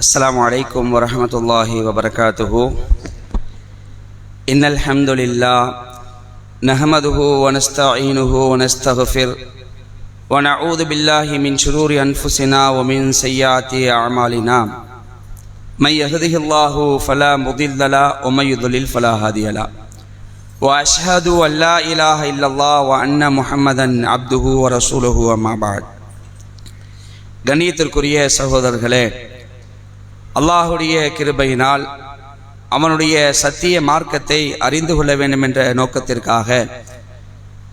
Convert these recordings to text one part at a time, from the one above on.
السلام عليكم ورحمة الله وبركاته. إن الحمد لله نحمده ونستعينه ونستغفر ونعوذ بالله من شرور أنفسنا ومن سيئات أعمالنا. من يهده الله فلا مضل له ومن يضلل فلا هادي له. وأشهد أن لا إله إلا الله وأن محمدا عبده ورسوله أما بعد. கண்ணியத்திற்குரிய சகோதரர்களே, அல்லாஹுடைய கிருபையினால் அவனுடைய சத்திய மார்க்கத்தை அறிந்து கொள்ள வேண்டும் என்ற நோக்கத்திற்காக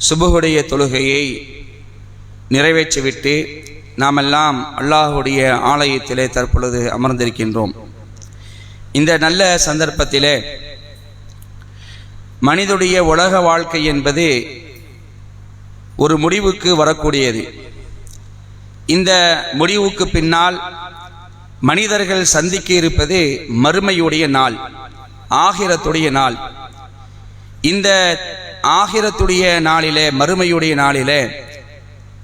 சுபஹுடைய தொழுகையை நிறைவேற்றிவிட்டு நாமெல்லாம் அல்லாஹுடைய ஆலயத்திலே தற்பொழுது அமர்ந்திருக்கின்றோம். இந்த நல்ல சந்தர்ப்பத்திலே மனிதனுடைய உலக வாழ்க்கை என்பது ஒரு முடிவுக்கு வரக்கூடியது. இந்த முடிவுக்கு பின்னால் மனிதர்கள் சந்திக்க இருப்பது மறுமையுடைய நாள், ஆகிரத்துடைய நாள். இந்த ஆகிரத்துடைய நாளிலே, மறுமையுடைய நாளிலே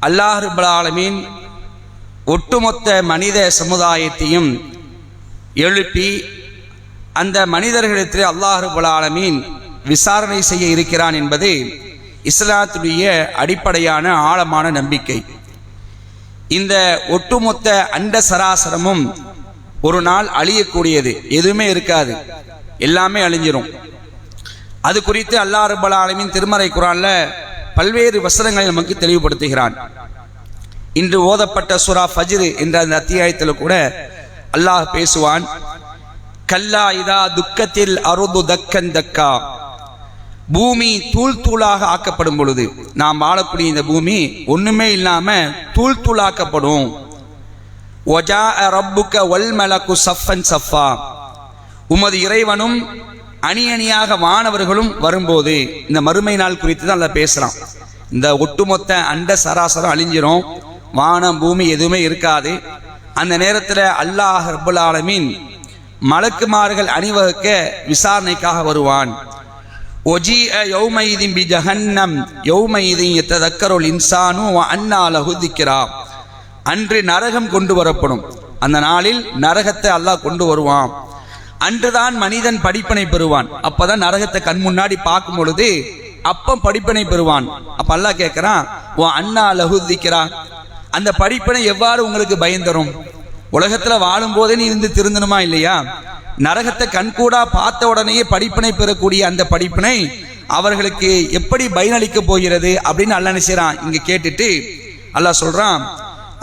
அல்லாஹ் ரப்பல் ஆலமீன் ஒட்டுமொத்த மனித சமுதாயத்தையும் எழுப்பி அந்த மனிதர்களிடத்தில் அல்லாஹ் ரப்பல் ஆலமீன் விசாரணை செய்ய இருக்கிறான் என்பது இஸ்லாத்துடைய அடிப்படையான ஆழமான நம்பிக்கை. இந்த ஒட்டுமொத்த அண்ட சராசரமும் ஒரு நாள் அழியக்கூடியது, எதுவுமே இருக்காது, எல்லாமே அழிஞ்சிரும். அது குறித்து அல்லாஹ் ரப்பல் ஆலமீன் திருமறை குர்ஆன்ல பல்வேறு வசனங்களை நமக்கு தெளிவுபடுத்துகிறான். இன்று ஓதப்பட்ட சூரா ஃபஜ்ர் என்ற அந்த அத்தியாயத்தில் கூட அல்லாஹ் பேசுவான், கல்லா இதா துக்கத்தில் அருது தக்கன் தக்கா, பூமி தூள் தூளாக ஆக்கப்படும் பொழுது, நாம் வாழக்கூடிய இந்த பூமி ஒண்ணுமே இல்லாம தூள் தூளாக்கப்படும். வஜாஅ ரப்புக வல் மலகு சஃபன் சஃபா, உமது இறைவனும் அணி அணியாக வானவர்களும் வரும்போது, இந்த மறுமை நாள் குறித்து தான் அல்லாஹ் பேசுறான். இந்த ஒட்டுமொத்த அண்ட சராசரம் அழிஞ்சிரும், வானம் பூமி எதுவுமே இருக்காது. அந்த நேரத்தில் அல்லாஹ் ரப்பல் ஆலமீன் மலக்குமார்கள் அணிவகுக்க விசாரணைக்காக வருவான். ஒஜீஅ யௌமைதின் பி ஜஹன்னம் யௌமைதின் யததக்கருல் இன்சானு வ அன்னா லஹு திக்ரா, அன்று நரகம் கொண்டு வரப்படும். அந்த நாளில் நரகத்தை அல்லாஹ் கொண்டு வருவான். அன்றுதான் மனிதன் படிப்பினை பெறுவான். அப்பதான் நரகத்தை கண் முன்னாடி பார்க்கும் பொழுது அப்ப படிப்பினை பெறுவான். அப்ப அல்லாஹ் கேட்கிறான், வ அன்னா லஹு திக்ரா, அந்த படிப்பினை எவ்வாறு உங்களுக்கு பயம் தரும்? உலகத்துல வாழும் போதே நீ இருந்து திருந்தணுமா இல்லையா? நரகத்தை கண்கூடா பார்த்த உடனேயே படிப்பினை பெறக்கூடிய அந்த படிப்பினை அவர்களுக்கு எப்படி பயனளிக்க போகிறது அப்படின்னு அல்லாஹ் நினைச்சான். இங்க கேட்டுட்டு அல்லாஹ் சொல்றான்,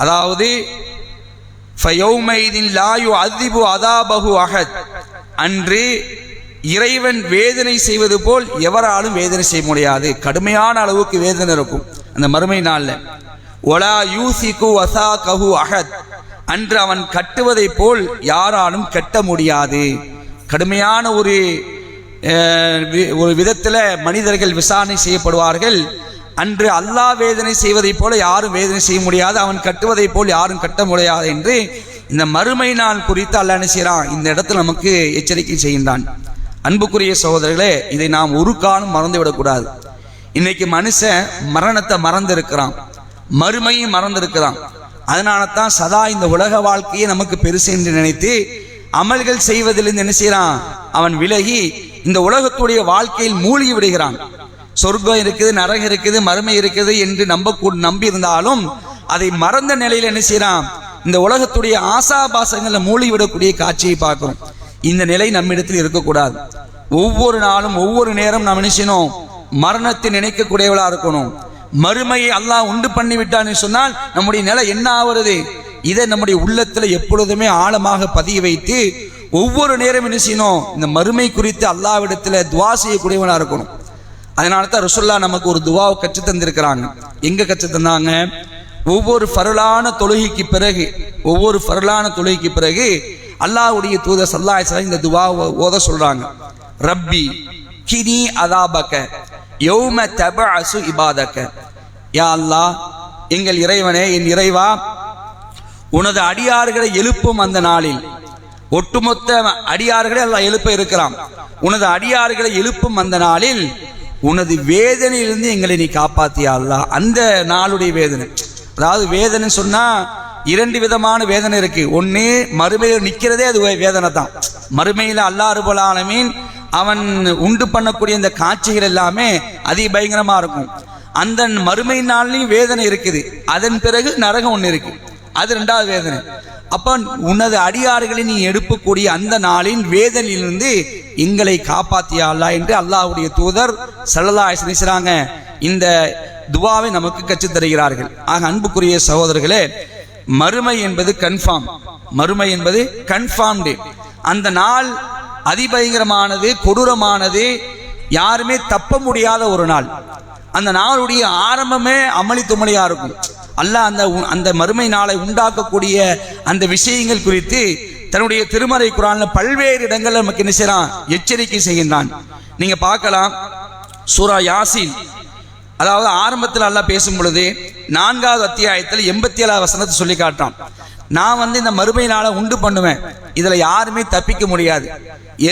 அதாவது ஃபயௌமைதின் லா யுஅذிபு அதாபஹு அஹத், அன்று இறைவன் வேதனை செய்வது போல் எவராலும் வேதனை செய்ய முடியாது. கடுமையான அளவுக்கு வேதனை இருக்கும் அந்த மறுமை நாள்ல. ஒலா யூசிகு வசாகஹு அஹத், அன்று அவன் கட்டுவதை போல் யாராலும் கட்ட முடியாது. கடுமையான ஒரு விதத்தில் மனிதர்கள் விசாரணை செய்யப்படுவார்கள். அன்று அல்லாஹ் வேதனை செய்வதை போல யாரும் வேதனை செய்ய முடியாது, அவன் கட்டுவதை போல் யாரும் கட்ட முடியாது என்று இந்த மறுமை நாள் குறித்து அல்லாஹ் என்ன செய்கிறான், இந்த இடத்துல நமக்கு எச்சரிக்கை செய்கின்றான். அன்புக்குரிய சகோதரர்களே, இதை நாம் ஒரு காலம் மறந்துவிடக்கூடாது. இன்னைக்கு மனுஷன் மரணத்தை மறந்திருக்கிறான், மறுமையை மறந்திருக்கிறான். அதனால தான் சதா இந்த உலக வாழ்க்கையை நமக்கு பெருசு என்று நினைத்து அமல்கள் செய்வதிலிருந்து என்ன செய்யறான், அவன் விலகி இந்த உலகத்துடைய வாழ்க்கையில் மூழ்கி விடுகிறான். சொர்க்கம் இருக்குது, நரகம் இருக்குது, மறுமை இருக்குது என்று நம்பி இருந்தாலும் அதை மறந்த நிலையில் என்ன செய்யறான், இந்த உலகத்துடைய ஆசாபாசங்களை மூழ்கி விடக்கூடிய காட்சியை பார்க்கிறோம். இந்த நிலை நம்மிடத்தில் இருக்கக்கூடாது. ஒவ்வொரு நாளும் ஒவ்வொரு நேரம் நாம் என்ன செய்யணும், மரணத்தை நினைக்கக்கூடியவளா இருக்கணும். மறுமையை அல்லாஹ் உண்டு பண்ணி விட்டான்னு சொன்னால் நம்முடைய நிலை என்ன ஆகிறது, இதை நம்முடைய உள்ளத்துல எப்பொழுதுமே ஆழமாக பதிய வைத்து ஒவ்வொரு நேரம் என்ன செய்யணும், இந்த மறுமை குறித்து அல்லாஹ்விடத்துல துவா செய்யக்கூடியவனா இருக்கணும். அதனால தான் ரசூலுல்லாஹ் நமக்கு ஒரு துவாவை கற்று தந்திருக்கிறாங்க. எங்க கற்று தந்தாங்க, ஒவ்வொரு ஃபர்லான தொழுகைக்கு பிறகு அல்லாஹ்வுடைய தூதர் ஸல்லல்லாஹு அலைஹி வஸல்லம் இந்த துவாவை ஓத சொல்றாங்க. ரப்பி கினி அதாபக யௌம தபஅசு இபாதக, யா அல்லாஹ், எங்கள் இறைவனே, என் இறைவா, உனது அடியார்களை எழுப்பும் அந்த நாளில், ஒட்டுமொத்த அடியார்களை அல்லாஹ் எழுப்ப இருக்கிறான். உனது அடியார்களை எழுப்பும் அந்த நாளில் உனது வேதனையிலிருந்து எங்களை நீ காப்பாத்தியா அல்லாஹ். அந்த நாளுடைய வேதனை, அதாவது வேதனை சொன்னா இரண்டு விதமான வேதனை இருக்கு. ஒன்று மறுமையில் நிற்கிறதே அது வேதனை தான். மறுமையில் அல்லாஹ் ரப்பல் ஆலமீன் அவன் உண்டு பண்ணக்கூடிய இந்த காட்சிகள் எல்லாமே அதிபயங்கரமா இருக்கும். அந்த மறுமை நாள்லையும் வேதனை இருக்குது. அதன் பிறகு நரகம் ஒன்று இருக்கு, அது ரெண்டாவது வேதனை. அப்ப உனது அடியார்களை நீ எடுக்கக்கூடிய அந்த நாளின் வேதனையிலிருந்து எங்களை காப்பாத்தியா அல்லாஹ் என்று அல்லாஹ்வுடைய தூதர் ஸல்லல்லாஹு அலைஹி வஸல்லம் செய்றாங்க. இந்த துவாவை நமக்கு கற்றுத் தருகிறார்கள். ஆக அன்புக்குரிய சகோதரர்களே, மறுமை என்பது கன்ஃபார்ம், மறுமை என்பது கன்ஃபார்ம்டு. அந்த நாள் அதிபயங்கரமானது, கொடூரமானது, யாருமே தப்ப முடியாத ஒரு நாள். அந்த நாளுடைய ஆரம்பமே அமளி துமளியா இருக்கும். அல்லாஹ் அந்த மறுமை நாளை உண்டாக்கக்கூடிய அந்த விஷயங்கள் குறித்து தன்னுடைய திருமறை குர்ஆன்ல பல்வேறு இடங்கள் நமக்கு என்ன செய்றான், எச்சரிக்கை செய்கின்றான். நீங்க பார்க்கலாம், சூரா யாசீன், அதாவது ஆரம்பத்தில் அல்லாஹ் பேசும் பொழுது 4வது அத்தியாயத்தில் 87வது வசனத்தை சொல்லி காட்டான். நான் இந்த மறுமை நாளை உண்டு பண்ணுவேன், இதுல யாருமே தப்பிக்க முடியாது,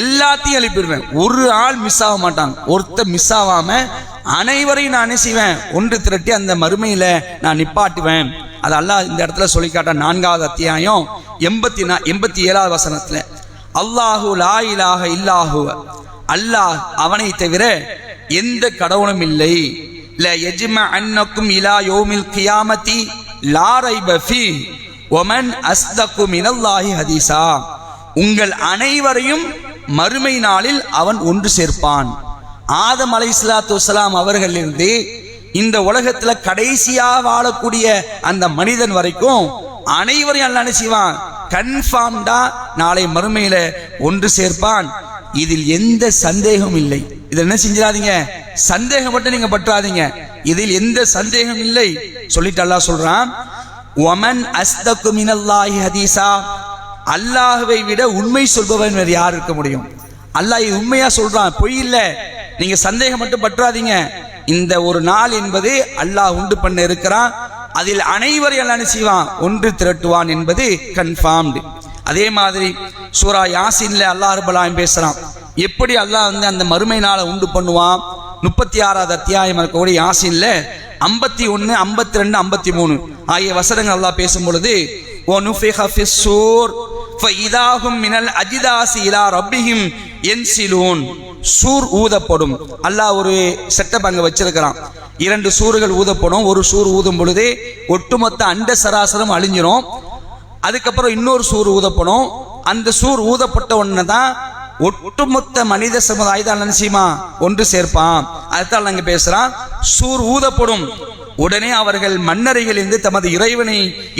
எல்லாத்தையும் எழுப்பிடுவேன், ஒரு ஆள் மிஸ் ஆக மாட்டாங்க, ஒருத்தர் மிஸ் ஆகாம அனைவரையும் நான் என்ன செய்வேன், ஒன்று திரட்டி அந்த மறுமையில நான் நிப்பாட்டுவேன். அது அல்லாஹ் இந்த இடத்துல சொல்லி காட்டான். 4வது அத்தியாயம் 87வது வசனத்துல, அல்லாஹு லா இலாஹ இல்லாஹு, அல்லாஹ் அவனை தவிர எந்த கடவுளும் இல்லை, ல யஜ்மஅன்னக்கும் இலா யௌமில் கியாமத்தி லா ரைப ஃபீஹ் வமன் அஸ்தகு மினல்லாஹி ஹதீஸா, உங்கள் அனைவரையும் மறுமை நாளில் அவன் ஒன்று சேர்ப்பான். ஆதம் அலைஹிஸ்ஸலாத்து வஸ்ஸலாம் அவர்களிலிருந்து இந்த உலகத்துல கடைசியா வாழக்கூடிய அந்த மனிதன் வரைக்கும் அனைவரையும் அல்லாஹ் என்ன செய்வான், கன்ஃபார்ம்டா நாளை மறுமையில ஒன்று சேர்ப்பான். இதில் எந்த சந்தேகம் இல்லை. இதில் என்ன செஞ்சிடாதீங்க, சந்தேகம் மட்டும் நீங்க பற்றாதீங்க, இதில் எந்த சந்தேகம் இல்லை சொல்லிட்டு அல்லாஹ் சொல்றான், வமன் அஸ்தகு மினல்லாஹி ஹதீஸா, அல்லாஹ்வை விட உண்மை சொல்பவன் வேறு யார் இருக்க முடியும்? அல்லாஹ் இது உண்மையா சொல்றான், பொய் இல்ல. நீங்க சந்தேகம் மட்டும் பற்றாதீங்க. இந்த ஒரு நாள் என்பது அல்லாஹ் உண்டு பண்ண இருக்கிறான், அதில் அனைவரையும் அல்லாஹ் செய்வான், ஒன்று திரட்டுவான் என்பது கன்ஃபார்ம்டு. அதே மாதிரி சூரா யாசீன்ல அல்லாஹ் ரப்பல் ஆலமீன் பேசுறான், எப்படி அல்லாஹ் அந்த மறுமை நாளை உண்டு பண்ணுவான். 36வது அத்தியாயம் இருக்கக்கூடிய யாசீன்ல 51, 52, 53 ஆகிய வசனங்கள் அல்லாஹ் பேசும் பொழுது, وَنُفِخَ فِي الصُّورِ فَإِذَا هُمْ مِنَ الْأَجْدَاثِ إِلَى رَبِّهِمْ يَنْسِلُونَ. சூர் ஊதப்படும். அல்லாஹ் ஒரு செட்டப் அங்க வச்சிருக்கிறான். 2 சூறுகள் ஊதப்படும். ஒரு சூர் ஊதும் பொழுது ஒட்டுமொத்த அண்ட சராசரம் அழிஞ்சிரும். அதுக்கப்புறம் இன்னொரு சூர் ஊதப்படும். அந்த சூர் ஊதப்பட்ட உடனே தான் ஒட்டுமொத்த மனித சமுதாயத்தை நிச்சயமா ஒன்று சேர்ப்பான். அதுதான் அங்க பேசுறான், சூர் ஊதப்படும் உடனே அவர்கள் மன்னரைகளிலிருந்து தமது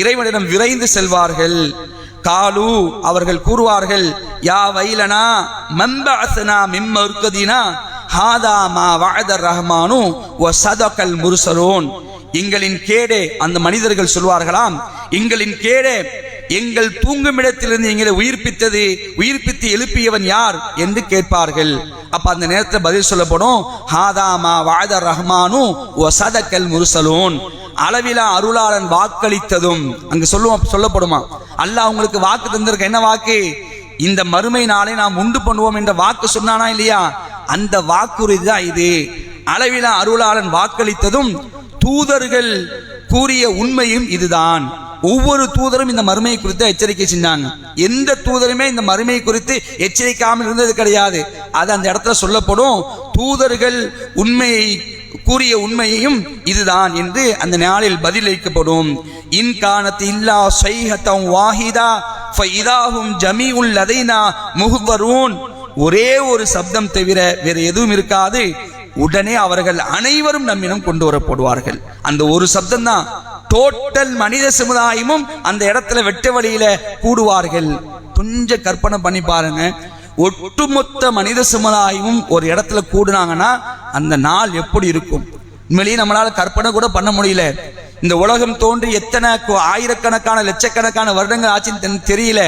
இறைவனிடம் விரைந்து செல்வார்கள். காலு, அவர்கள் கூறுவார்கள், யா வைலனா மம்பஅஸ்னா மின் மர்கதினா ஹாதா மா வஅதர் ரஹ்மானு வ ஸதகல் முர்ஸலூன். எங்களின் கேடே, அந்த மனிதர்கள் சொல்வார்களாம், எங்களின் கேடே, எங்கள் தூங்கும் இடத்திலிருந்து எங்களை உயிர்ப்பித்து எழுப்பியவன் யார் என்று கேட்பார்கள். அப்ப அந்த நேரத்தில் பதில் சொல்லப்படும், ஹாதா மா வஅதர் ரஹ்மானு வ ஸதகல் முர்ஸலூன். அளவிலா அருளாளன் வாக்களித்ததும். அங்கு சொல்லப்படுமா, அல்லாஹ் உங்களுக்கு வாக்கு தந்திருக்க. என்ன வாக்கு? இந்த மறுமை நாளை நாம் உண்டு பண்ணுவோம் என்ற வாக்கு சொன்னானா இல்லையா? அந்த வாக்குறுதி தான் இது. அளவிலா அருளாளன் வாக்களித்ததும் தூதர்கள் கூறிய உண்மையும் இதுதான். ஒவ்வொரு தூதரும் இந்த மறுமையை குறித்து எச்சரிக்கை செஞ்சாங்க. எந்த தூதருமே இந்த மறுமையை குறித்து எச்சரிக்காமல் இருந்தது கிடையாது. அது அந்த இடத்துல சொல்லப்படும், தூதர்கள் உண்மையை கூறிய உண்மையையும் இதுதான் என்று அந்த நாளில் பதிலளிக்கப்படும். இன்கானத் இல்லா ஸைஹத்தன் வாஹிதா ஃபஇதாஹும் ஜமீஉல் லதைனா முஹ்தரூன். ஒரே ஒரு சப்தம் தவிர வேறு எதுவும் இருக்காது, உடனே அவர்கள் அனைவரும் நம்மிடம் கொண்டு வரப்படுவார்கள். அந்த ஒரு சப்தம் தான். டோட்டல் மனித சமுதாயமும் அந்த இடத்துல வெட்ட வழியில கூடுவார்கள். கொஞ்சம் கற்பனை பண்ணி பாருங்க, ஒட்டுமொத்த மனித சமுதாயமும் ஒரு இடத்துல கூடுனாங்கன்னா அந்த நாள் எப்படி இருக்கும்? உண்மையிலேயே நம்மளால கற்பனை கூட பண்ண முடியல. இந்த உலகம் தோன்றி எத்தனை ஆயிரக்கணக்கான லட்சக்கணக்கான வருடங்கள் ஆச்சுன்னு தெரியல.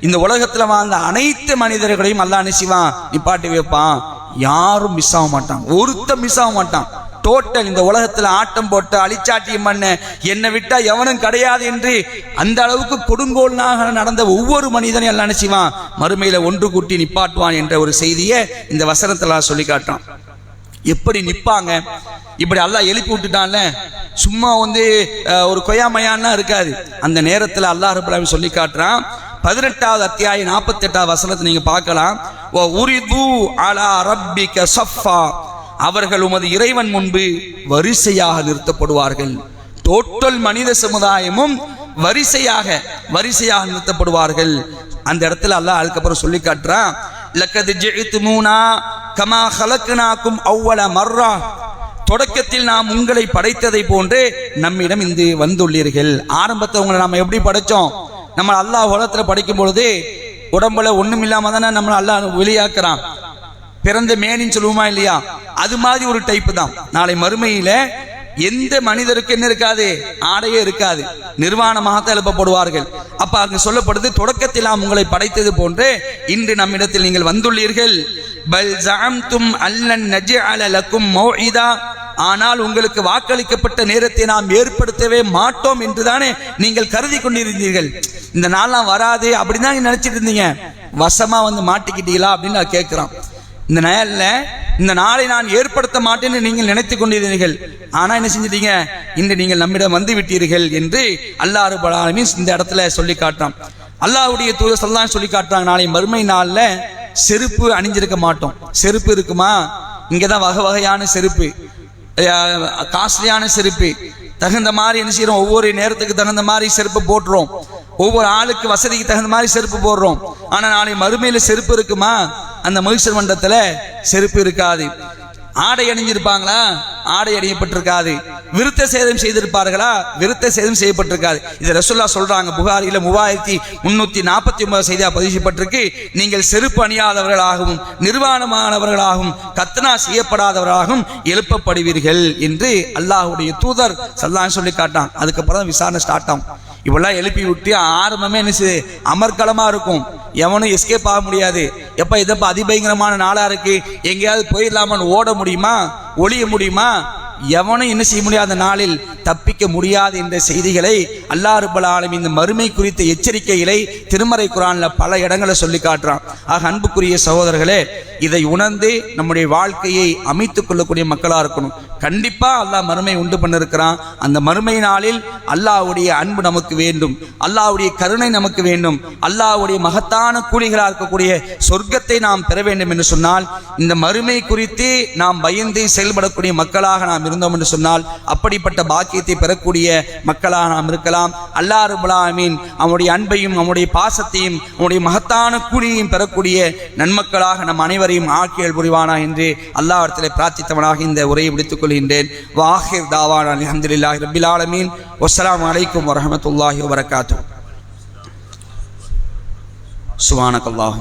இந்த உலகத்துல வாழ்ந்த அனைத்து மனிதர்களையும் அல்லாஹ் நிச்சயமாக நிப்பாட்டி வைப்பான். யாரும் மிஸ் ஆக மாட்டான், ஒருத்தர் மிஸ் ஆக மாட்டான். டோட்டல் இந்த உலகத்துல ஆட்டம் போட்டு அழிச்சாட்டியம் பண்ண என்னை விட்டா எவனும் கிடையாது என்று அந்த அளவுக்கு கொடுங்கோலாக நடந்த ஒவ்வொரு மனிதனையும் எல்லாம் நினைச்சுவான் மறுமையில ஒன்று கூட்டி நிப்பாட்டுவான் என்ற ஒரு செய்தியை இந்த வசனத்துல சொல்லி காட்டான். எப்படி நிற்பாங்க? இப்படி அல்லாஹ் எழுப்பி விட்டுட்டான்ல, சும்மா ஒரு கொய்யாமையான்னா இருக்காது. அந்த நேரத்தில் அல்லாஹ் ரப்பல் ஆலமீன் சொல்லி காட்டுறான். 18வது அத்தியாயம் 48வது வசனத்தை நீங்க பார்க்கலாம். வ உரிது அலா ரப்பிக ஸஃபா, அவர்கள் உமது இறைவன் முன்பு வரிசையாக நிறுத்தப்படுவார்கள். டோட்டல் மனித சமுதாயமும் வரிசையாக நிறுத்தப்படுவார்கள். அந்த இடத்துல அல்லாஹ் அதுக்கப்புறம் சொல்லி காட்டுறான், லக்கத் ஜிஅ்துமூனா கமா ஹலக்னாகும் அவ்வல மர்ரா, தொடக்கத்தில் நாம் உங்களை படைத்ததை போன்று நம்மிடம் இந்த வந்துள்ளீர்கள். ஆரம்பத்தை உங்களை நாம எப்படி படைச்சோம்? நம்ம அல்லாஹ் உலகத்துல படைக்கும் பொழுது உடம்புல ஒண்ணும் இல்லாம தானே நம்ம அல்லாஹ் வெளியாக்குறான். பிறந்த மேனின்னு சொல்லுவோமா இல்லையா? அது மாதிரி ஒரு டைப் தான். நாளை மறுமையில எந்த மனிதருக்கு என்ன இருக்காது? ஆடையே இருக்காது, நிர்வாணமாக எழுப்பப்படுவார்கள். அப்ப அங்கு சொல்லப்படுது, தொடக்கத்தில் நாம் உங்களை படைத்தது போன்று இன்று நம்மிடத்தில் நீங்கள் வந்துள்ளீர்கள். பல் ஜஅம்தும் அல்லன் நஜ்அல லக்கும் மௌஇதா, ஆனால் உங்களுக்கு வாக்களிக்கப்பட்ட நேரத்தை நாம் ஏற்படுத்தவே மாட்டோம் என்றுதானே நீங்கள் கருதி கொண்டிருந்தீர்கள். இந்த நாள்லாம் வராது அப்படிதான் நினைச்சிட்டு இருந்தீங்க. வசமா மாட்டிக்கிட்டீங்களா அப்படின்னு நான் கேட்கிறோம். இந்த நாளை நான் ஏற்படுத்த மாட்டேன்னு நீங்கள் நினைத்து கொண்டிருந்தீர்கள். ஆனா என்ன செஞ்சிட்டீங்க? இன்று நீங்கள் நம்மிடம் வந்து விட்டீர்கள் என்று அல்லாஹ் ரப்பல் ஆலமீன் இந்த இடத்துல சொல்லி காட்டுறான். அல்லாஹ்வுடைய தூதர் ஸல்லல்லாஹு அலைஹி சொல்லி காட்டுறாங்க, நாளை மறுமை நாள்ல செருப்பு அணிஞ்சிருக்க மாட்டோம். செருப்பு இருக்குமா? இங்கதான் வகை வகையான செருப்பு, காஸ்ட்லியான செருப்பு, தகுந்த மாதிரி என்ன செய்யறோம்? ஒவ்வொரு நேரத்துக்கு தகுந்த மாதிரி செருப்பு போட்டுறோம். ஒவ்வொரு ஆளுக்கு வசதிக்கு தகுந்த மாதிரி செருப்பு போடுறோம். ஆனா நாளை மறுமையில செருப்பு இருக்குமா? அந்த மகிழ்ச்சி மண்டத்துல செருப்பு இருக்காது. ஆடை அணிஞ்சிருப்பாங்களா? ஆடை அணியப்பட்டிருக்காது. விருத்த சேதம் செய்திருப்பார்களா? விருத்த சேதம் செய்யப்பட்டிருக்காது. இது ரசூலுல்லாஹ் சொல்றாங்க, புகாரில 3349 செய்தியா பதிவுப்பட்டிருக்கு. நீங்கள் செருப்பு அணியாதவர்களாகவும் நிர்வாணமானவர்களாகவும் கத்னா செய்யப்படாதவர்களாகவும் எழுப்பப்படுவீர்கள் என்று அல்லாஹ்வுடைய தூதர் ஸல்லல்லாஹு அலைஹி சொல்லி காட்டான். அதுக்கப்புறம் தான் விசாரணை ஸ்டார்ட் ஆகும். இவெல்லாம் எழுப்பி விட்டு ஆரம்பமே என்ன அமர்க்களமா இருக்கும். எவனும் எஸ்கேப் ஆக முடியாது. எப்ப இதப்ப அதிபயங்கரமான நாளா இருக்கு, எங்கேயாவது போயிடலாமான்னு ஓட முடியுமா? ஒளிய முடியுமா? எவனும் என்ன செய்ய முடியாத நாளில் தப்பிக்க முடியாது என்ற செய்திகளை அல்லாஹ் ரப்பல் ஆலமீன் இந்த மறுமை குறித்த எச்சரிக்கைகளை திருமறை குர்ஆன்ல பல இடங்களை சொல்லி காட்டுறான். ஆக அன்புக்குரிய சகோதரர்களே, இதை உணர்ந்து நம்முடைய வாழ்க்கையை அமைத்துக் கொள்ளக்கூடிய மக்களா இருக்கணும். கண்டிப்பா அல்லாஹ் மறுமை உண்டு பண்ணிருக்கிறான். அந்த மறுமை நாளில் அல்லாஹ்வுடைய அன்பு நமக்கு வேண்டும், அல்லாஹ்வுடைய கருணை நமக்கு வேண்டும், அல்லாஹ்வுடைய மகத்தான கூலிகளாக இருக்கக்கூடிய சொர்க்கத்தை நாம் பெற வேண்டும் என்று சொன்னால், இந்த மறுமை குறித்து நாம் பயந்து செயல்படக்கூடிய மக்களாக நாம் இருந்தோம் என்று சொன்னால் அப்படிப்பட்ட பாக்கியத்தை பெறக்கூடிய மக்களாக நாம் இருக்கலாம். அல்லாஹ் ரப்பல் ஆலமீன் அவனுடைய அன்பையும் அவனுடைய பாசத்தையும் அவனுடைய மகத்தான கூலியையும் பெறக்கூடிய நன்மக்களாக நம் அனைவரையும் ஆக்கியல் புரிவானா என்று அல்லாஹ்விடத்தில் பிரார்த்தித்தவனாக இந்த உரையை முடித்துக் கொள்கின்றேன். வாஹிர் தாவானா அல்ஹம்துலில்லாஹி ரப்பில் ஆலமீன். வஸ்ஸலாமு அலைக்கும் வரஹ்மத்துல்லாஹி வபரகாத்துஹு. சுப்ஹானக்கல்லாஹு.